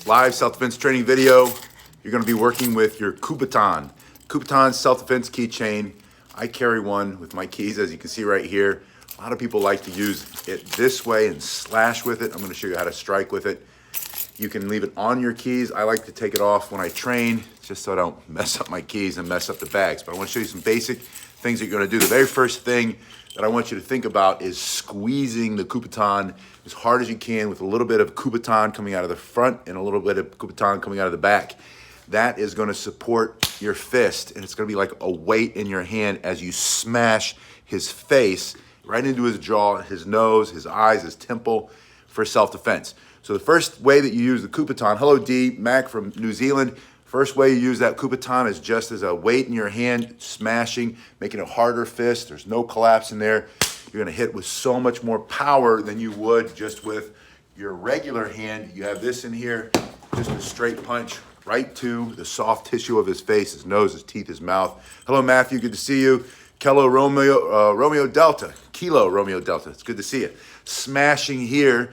this live self-defense training video, you're going to be working with your Kubaton self-defense keychain. I carry one with my keys, as you can see right here. A lot of people like to use it this way and slash with it. I'm going to show you how to strike with it. You can leave it on your keys. I like to take it off when I train, just so I don't mess up my keys and mess up the bags. But I want to show you some basic things that you're going to do. The very first thing that I want you to think about is squeezing the Kubaton as hard as you can with a little bit of Kubaton coming out of the front and a little bit of Kubaton coming out of the back. That is going to support your fist, and it's going to be like a weight in your hand as you smash his face right into his jaw, his nose, his eyes, his temple for self-defense. So the first way that you use the Kubaton, hello D, Mac from New Zealand. First way you use that Kubaton is just as a weight in your hand, smashing, making a harder fist. There's no collapse in there. You're gonna hit with so much more power than you would just with your regular hand. You have this in here, just a straight punch right to the soft tissue of his face, his nose, his teeth, his mouth. Hello Matthew, good to see you. Kilo Romeo Delta, it's good to see you. Smashing here,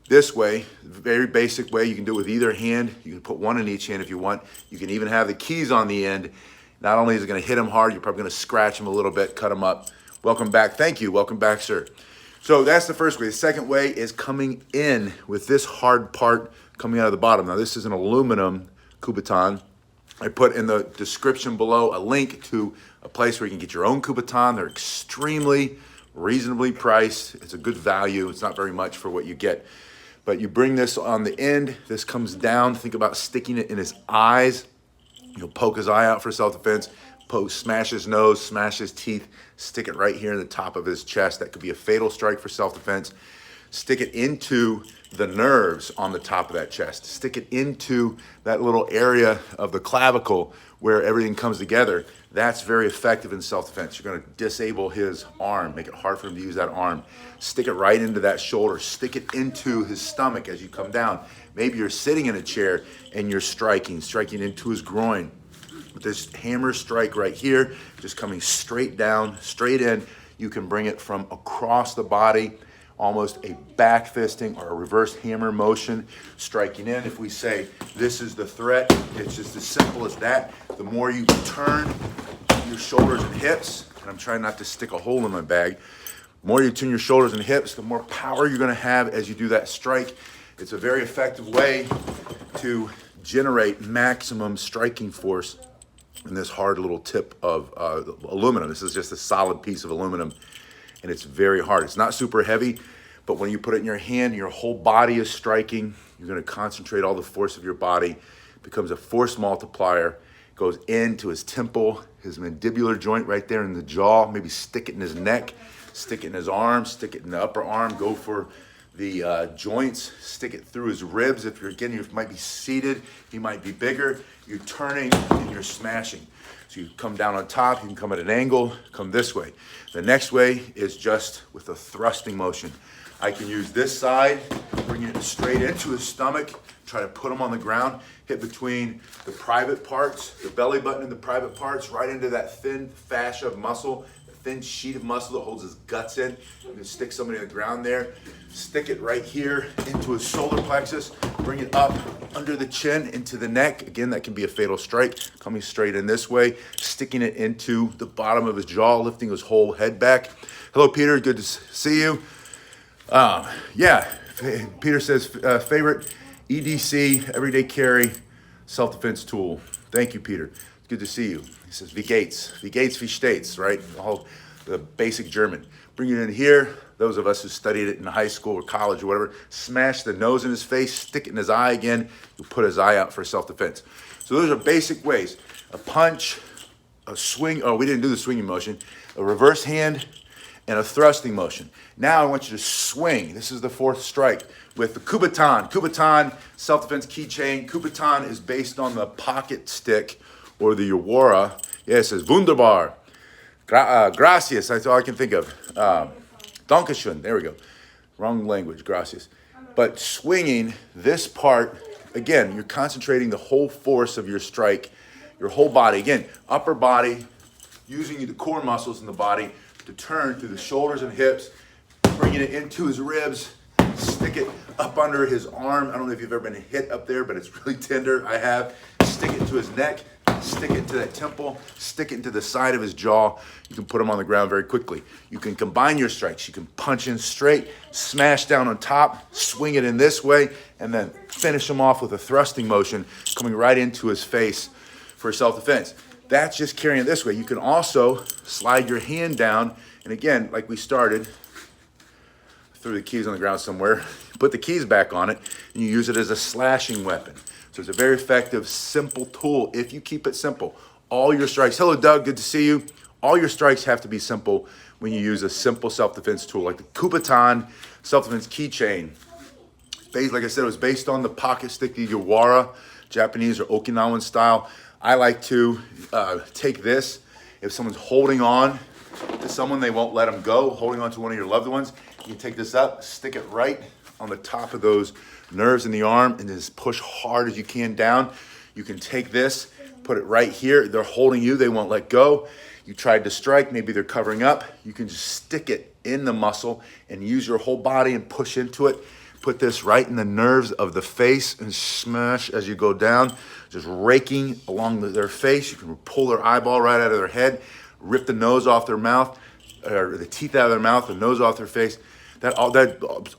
this way, very basic way. You can do it with either hand. You can put one in each hand if you want. You can even have the keys on the end. Not only is it going to hit him hard, you're probably going to scratch him a little bit, cut him up. Welcome back. Thank you. Welcome back, sir. So that's the first way. The second way is coming in with this hard part coming out of the bottom. Now, this is an aluminum Kubaton. I put in the description below a link to a place where you can get your own Kubaton. They're extremely reasonably priced. It's a good value. It's not very much for what you get. But you bring this on the end, this comes down, think about sticking it in his eyes. You'll poke his eye out for self-defense, smash his nose, smash his teeth, stick it right here in the top of his chest. That could be a fatal strike for self-defense. Stick it into the nerves on the top of that chest. Stick it into that little area of the clavicle where everything comes together. That's very effective in self-defense. You're gonna disable his arm, make it hard for him to use that arm. Stick it right into that shoulder. Stick it into his stomach as you come down. Maybe you're sitting in a chair and you're striking into his groin. With this hammer strike right here, just coming straight down, straight in, you can bring it from across the body, almost a back fisting or a reverse hammer motion, striking in. If we say this is the threat, it's just as simple as that. The more you turn your shoulders and hips, and I'm trying not to stick a hole in my bag, the more you turn your shoulders and hips, the more power you're gonna have as you do that strike. It's a very effective way to generate maximum striking force in this hard little tip of aluminum. This is just a solid piece of aluminum, and it's very hard. It's not super heavy, but when you put it in your hand, your whole body is striking. You're gonna concentrate all the force of your body. It becomes a force multiplier. Goes into his temple, his mandibular joint right there in the jaw. Maybe stick it in his neck, stick it in his arm, stick it in the upper arm. Go for the joints, stick it through his ribs. If you're, again, you might be seated, he might be bigger. You're turning and you're smashing. So you come down on top, you can come at an angle, come this way. The next way is just with a thrusting motion. I can use this side, bring it straight into his stomach, try to put him on the ground, hit between the private parts, the belly button and the private parts, right into that thin fascia of muscle, the thin sheet of muscle that holds his guts in. You can stick somebody on the ground there, stick it right here into his solar plexus, bring it up under the chin, into the neck. Again, that can be a fatal strike. Coming straight in this way, sticking it into the bottom of his jaw, lifting his whole head back. Hello, Peter, good to see you. Yeah, Peter says favorite EDC, everyday carry, self-defense tool. Thank you, Peter. It's good to see you. He says, wie geht's, wie steht's, right? All the basic German. Bring it in here. Those of us who studied it in high school or college or whatever, smash the nose in his face, stick it in his eye again, you'll put his eye out for self-defense. So those are basic ways. A punch, a swing, oh, we didn't do the swinging motion, a reverse hand, and a thrusting motion. Now I want you to swing. This is the fourth strike with the Kubaton. Kubaton self-defense keychain. Kubaton is based on the pocket stick or the Yawara. Yeah, it says wunderbar. Gracias, that's all I can think of. Dankeschön, there we go. Wrong language, gracias. But swinging this part, again, you're concentrating the whole force of your strike, your whole body. Again, upper body, using the core muscles in the body to turn through the shoulders and hips, bringing it into his ribs, stick it up under his arm. I don't know if you've ever been hit up there, but it's really tender. I have. Stick it to his neck, stick it to that temple, stick it into the side of his jaw. You can put him on the ground very quickly. You can combine your strikes. You can punch in straight, smash down on top, swing it in this way, and then finish him off with a thrusting motion coming right into his face for self-defense. That's just carrying it this way. You can also slide your hand down, and again, like we started, threw the keys on the ground somewhere, put the keys back on it, and you use it as a slashing weapon. So it's a very effective, simple tool if you keep it simple. All your strikes, hello Doug, good to see you. All your strikes have to be simple when you use a simple self-defense tool like the Kubaton self-defense keychain. Like I said, it was based on the pocket stick, the Yawara, Japanese or Okinawan style. I like to take this. If someone's holding on to someone, they won't let them go, holding on to one of your loved ones, you take this up, stick it right on the top of those nerves in the arm and just push hard as you can down. You can take this, put it right here. They're holding you, they won't let go. You tried to strike, maybe they're covering up. You can just stick it in the muscle and use your whole body and push into it. Put this right in the nerves of the face and smash as you go down, just raking along their face. You can pull their eyeball right out of their head, rip the nose off their mouth, or the teeth out of their mouth, the nose off their face. That's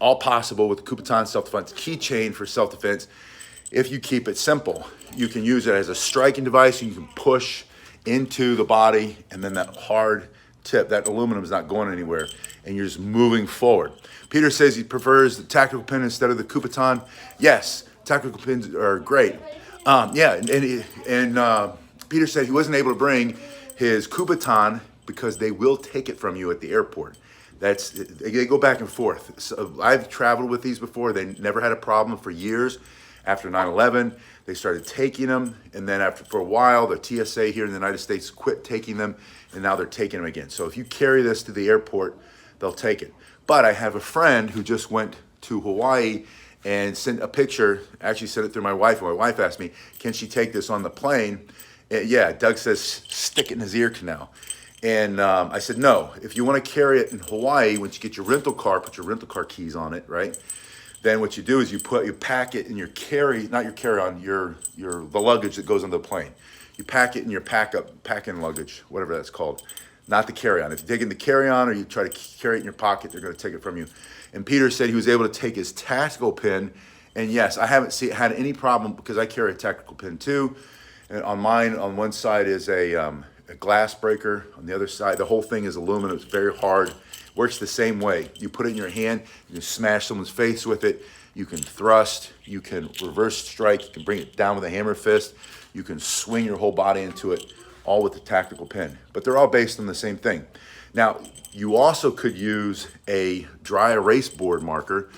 all possible with the Kubaton self-defense keychain for self-defense. If you keep it simple, you can use it as a striking device. You can push into the body, and then that hard tip, that aluminum is not going anywhere, and you're just moving forward. Peter says he prefers the tactical pin instead of the Kubaton. Yes, tactical pins are great. Peter said he wasn't able to bring his Kubaton because they will take it from you at the airport. They go back and forth. So I've traveled with these before. They never had a problem for years. After 9/11, they started taking them, and then for a while, the TSA here in the United States quit taking them, and now they're taking them again. So if you carry this to the airport, they'll take it. But I have a friend who just went to Hawaii and sent a picture, actually sent it through my wife, and my wife asked me, can she take this on the plane? Yeah, Doug says, stick it in his ear canal. And I said, no, if you want to carry it in Hawaii, once you get your rental car, put your rental car keys on it, right? Then what you do is you pack it in your not your carry-on, the luggage that goes on the plane. You pack it in your pack-in luggage, whatever that's called, not the carry-on. If you take it in the carry-on or you try to carry it in your pocket, they're going to take it from you. And Peter said he was able to take his tactical pin, and yes, I haven't had any problem because I carry a tactical pin too. And on mine, on one side is a glass breaker. On the other side, the whole thing is aluminum. It's very hard. Works the same way. You put it in your hand, you can smash someone's face with it, you can thrust, you can reverse strike, you can bring it down with a hammer fist, you can swing your whole body into it, all with the tactical pin. But they're all based on the same thing. Now, you also could use a dry erase board marker.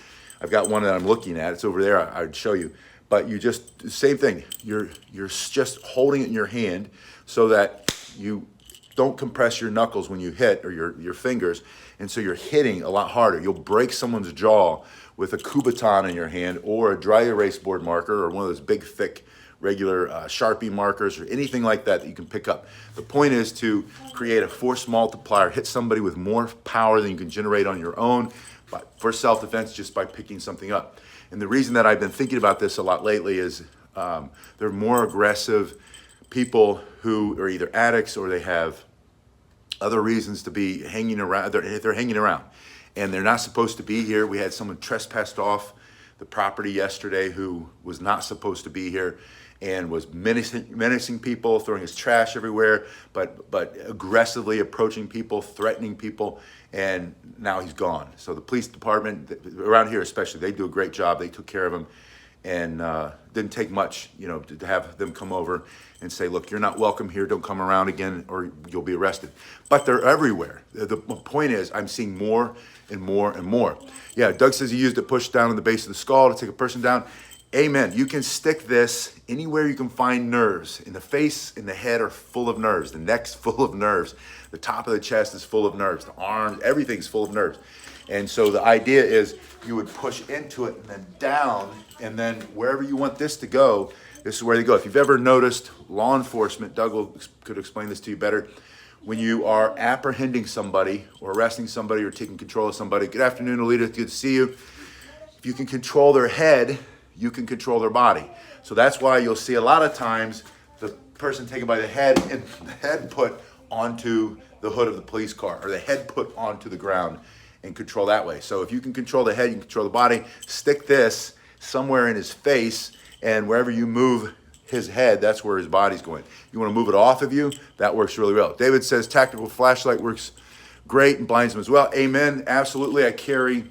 I've got one that I'm looking at. It's over there. I'd show you. But you just, same thing. You're just holding it in your hand so that you don't compress your knuckles when you hit, or your fingers, and so you're hitting a lot harder. You'll break someone's jaw with a Kubaton in your hand, or a dry erase board marker, or one of those big, thick, regular Sharpie markers, or anything like that you can pick up. The point is to create a force multiplier, hit somebody with more power than you can generate on your own, but for self-defense, just by picking something up. And the reason that I've been thinking about this a lot lately is there are more aggressive people who are either addicts or they have other reasons to be hanging around. They're hanging around, and they're not supposed to be here. We had someone trespassed off the property yesterday who was not supposed to be here and was menacing people, throwing his trash everywhere, but aggressively approaching people, threatening people, and now he's gone. So the police department, around here especially, they do a great job. They took care of him, and didn't take much, to have them come over and say, look, you're not welcome here, don't come around again, or you'll be arrested. But they're everywhere. The point is, I'm seeing more and more and more. Yeah, Doug says he used it pushed down on the base of the skull to take a person down. Amen. You can stick this anywhere you can find nerves. In the face and the head are full of nerves. The neck's full of nerves. The top of the chest is full of nerves. The arms, everything's full of nerves. And so the idea is you would push into it and then down, and then wherever you want this to go, this is where they go. If you've ever noticed law enforcement, Doug could explain this to you better, when you are apprehending somebody or arresting somebody or taking control of somebody. Good afternoon, Alita. Good to see you. if you can control their head, you can control their body. So that's why you'll see a lot of times the person taken by the head and the head put onto the hood of the police car, or the head put onto the ground and control that way. So if you can control the head, you can control the body. Stick this somewhere in his face, and wherever you move his head, that's where his body's going. You want to move it off of you, that works really well. David says tactical flashlight works great and blinds him as well. Amen, absolutely. I carry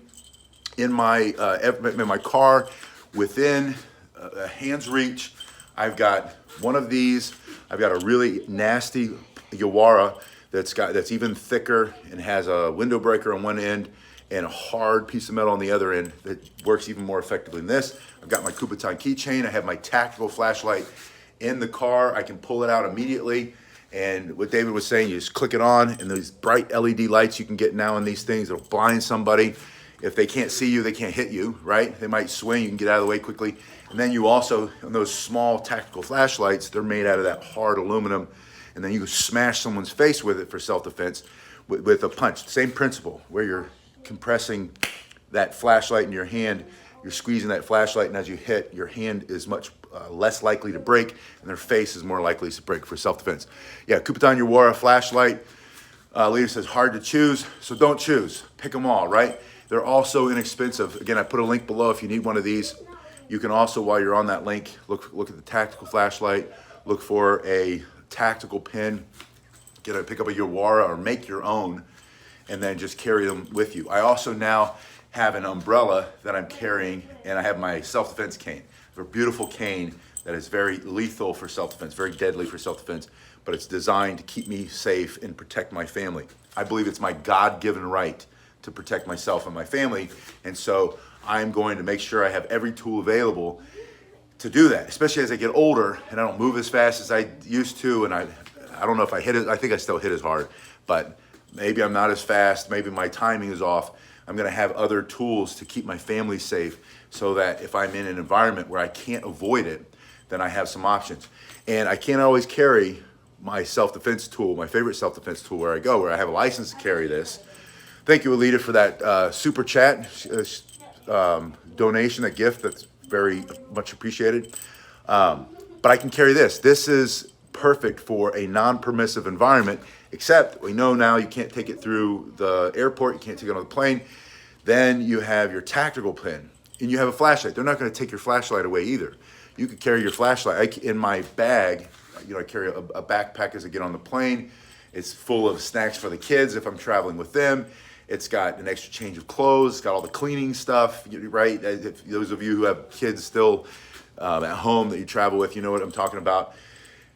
in my car within a hand's reach. I've got one of these. I've got a really nasty Yawara that's even thicker and has a window breaker on one end and a hard piece of metal on the other end that works even more effectively than this. I've got my Kubaton Keychain. I have my tactical flashlight in the car. I can pull it out immediately. And what David was saying, you just click it on, and those bright LED lights you can get now in these things, it'll blind somebody. If they can't see you, they can't hit you, right? They might swing, you can get out of the way quickly. And then you also, on those small tactical flashlights, they're made out of that hard aluminum, and then you can smash someone's face with it for self-defense with a punch. Same principle, where you're compressing that flashlight in your hand, you're squeezing that flashlight, and as you hit, your hand is much less likely to break, and their face is more likely to break for self-defense. Yeah, Kubaton Yawara flashlight. Leader says hard to choose, so don't choose. Pick them all, right? They're also inexpensive. Again, I put a link below if you need one of these. You can also, while you're on that link, look at the tactical flashlight, look for a tactical pin, pick up a Yawara or make your own, and then just carry them with you. I also now have an umbrella that I'm carrying, and I have my self-defense cane. A beautiful cane that is very lethal for self-defense, very deadly for self-defense, but it's designed to keep me safe and protect my family. I believe it's my God-given right to protect myself and my family, and so I'm going to make sure I have every tool available to do that, especially as I get older and I don't move as fast as I used to, and I don't know if I hit it. I think I still hit as hard, but maybe I'm not as fast, maybe my timing is off. I'm gonna have other tools to keep my family safe so that if I'm in an environment where I can't avoid it, then I have some options. And I can't always carry my self-defense tool, my favorite self-defense tool where I go, where I have a license to carry this. Thank you, Alita, for that super chat donation, that gift. That's very much appreciated. But I can carry this. This is perfect for a non-permissive environment, except we know now you can't take it through the airport, you can't take it on the plane. Then you have your tactical pin, and you have a flashlight. They're not going to take your flashlight away either. You could carry your flashlight. In my bag, I carry a backpack as I get on the plane. It's full of snacks for the kids if I'm traveling with them. It's got an extra change of clothes. It's got all the cleaning stuff, right? If those of you who have kids still at home that you travel with, you know what I'm talking about.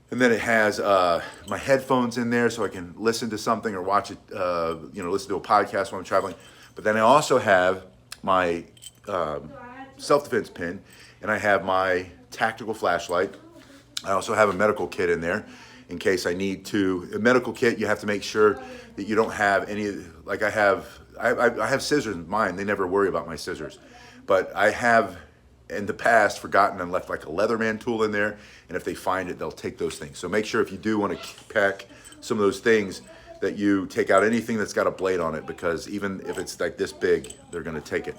And then it has my headphones in there so I can listen to something or watch it, listen to a podcast while I'm traveling. But then I also have my self-defense pin, and I have my tactical flashlight. I also have a medical kit in there in case I need to. A medical kit, you have to make sure that you don't have any, like I have scissors in mine. They never worry about my scissors. But I have in the past forgotten and left like a Leatherman tool in there, and if they find it, they'll take those things. So make sure if you do want to pack some of those things that you take out anything that's got a blade on it, because even if it's like this big, they're going to take it.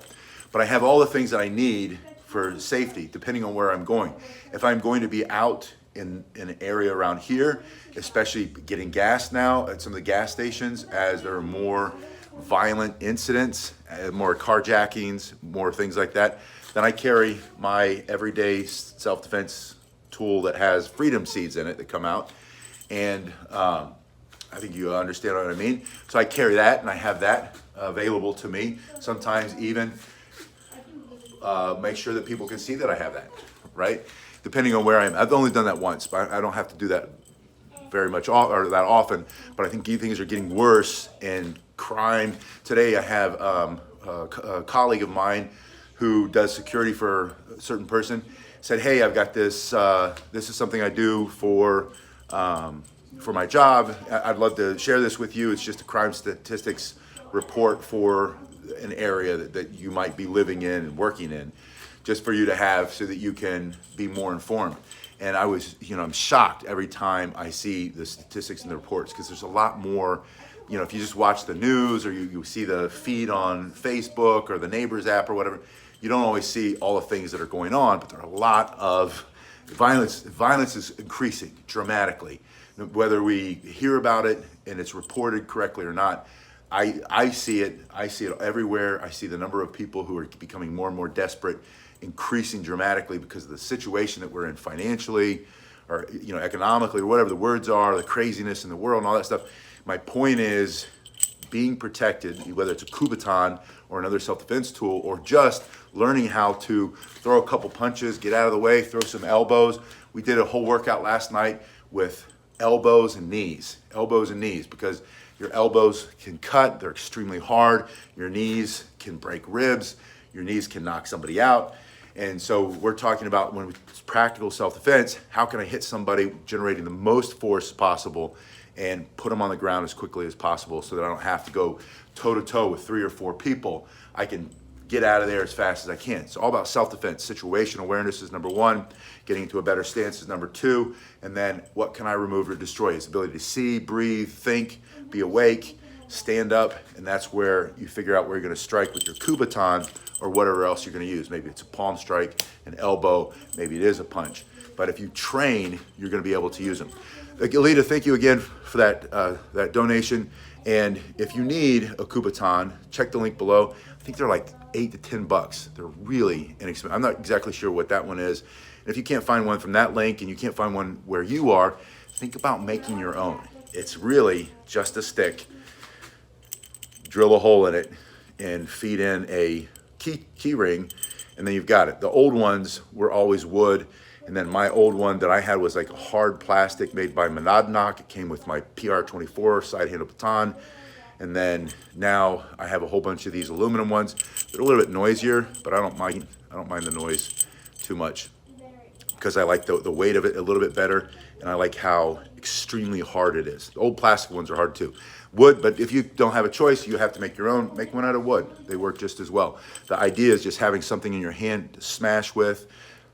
But I have all the things that I need for safety, depending on where I'm going. If I'm going to be out in an area around here, especially getting gas now at some of the gas stations, as there are more violent incidents, more carjackings, more things like that, then I carry my everyday self-defense tool that has freedom seeds in it that come out. And I think you understand what I mean. So I carry that, and I have that available to me. Sometimes even make sure that people can see that I have that, right? Depending on where I am. I've only done that once, but I don't have to do that very much or that often. But I think things are getting worse, and crime. Today I have a colleague of mine who does security for a certain person said, hey, I've got this, this is something I do for my job. I'd love to share this with you. It's just a crime statistics report for an area that you might be living in and working in, just for you to have so that you can be more informed. And I was, I'm shocked every time I see the statistics and the reports, because there's a lot more. If you just watch the news or you see the feed on Facebook or the Neighbors app or whatever, you don't always see all the things that are going on, but there are a lot of violence. Violence is increasing dramatically. Whether we hear about it and it's reported correctly or not, I see it. I see it everywhere. I see the number of people who are becoming more and more desperate increasing dramatically because of the situation that we're in financially, or economically, or whatever the words are, the craziness in the world and all that stuff. My point is being protected, whether it's a Kubaton or another self-defense tool, or just learning how to throw a couple punches, get out of the way, throw some elbows. We did a whole workout last night with elbows and knees, because your elbows can cut, they're extremely hard. Your knees can break ribs, your knees can knock somebody out. And so we're talking about, when it's practical self-defense, how can I hit somebody generating the most force possible and put them on the ground as quickly as possible so that I don't have to go toe-to-toe with 3 or 4 people. I can get out of there as fast as I can. It's all about self-defense. Situational awareness is number 1. Getting into a better stance is number 2. And then what can I remove or destroy? His ability to see, breathe, think, be awake, stand up. And that's where you figure out where you're going to strike with your Kubaton or whatever else you're going to use. Maybe it's a palm strike, an elbow, maybe it is a punch. But if you train, you're going to be able to use them. Alita, thank you again for that donation. And if you need a Kubaton, check the link below. I think they're like $8 to $10. They're really inexpensive. I'm not exactly sure what that one is. And if you can't find one from that link and you can't find one where you are, think about making your own. It's really just a stick, drill a hole in it, and feed in a key ring, and then you've got it. The old ones were always wood. And then my old one that I had was like a hard plastic made by Monadnock. It came with my PR24 side handle baton. And then now I have a whole bunch of these aluminum ones. They're a little bit noisier, but I don't mind the noise too much because I like the weight of it a little bit better, and I like how extremely hard it is. The old plastic ones are hard too. Wood, but if you don't have a choice, you have to make your own. Make one out of wood. They work just as well. The idea is just having something in your hand to smash with.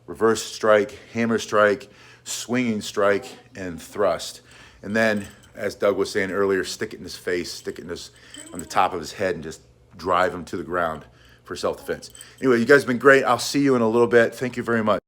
Reverse strike, hammer strike, swinging strike, and thrust. And then, as Doug was saying earlier, stick it in his face, stick it on the top of his head, and just drive him to the ground for self-defense. Anyway, you guys have been great. I'll see you in a little bit. Thank you very much.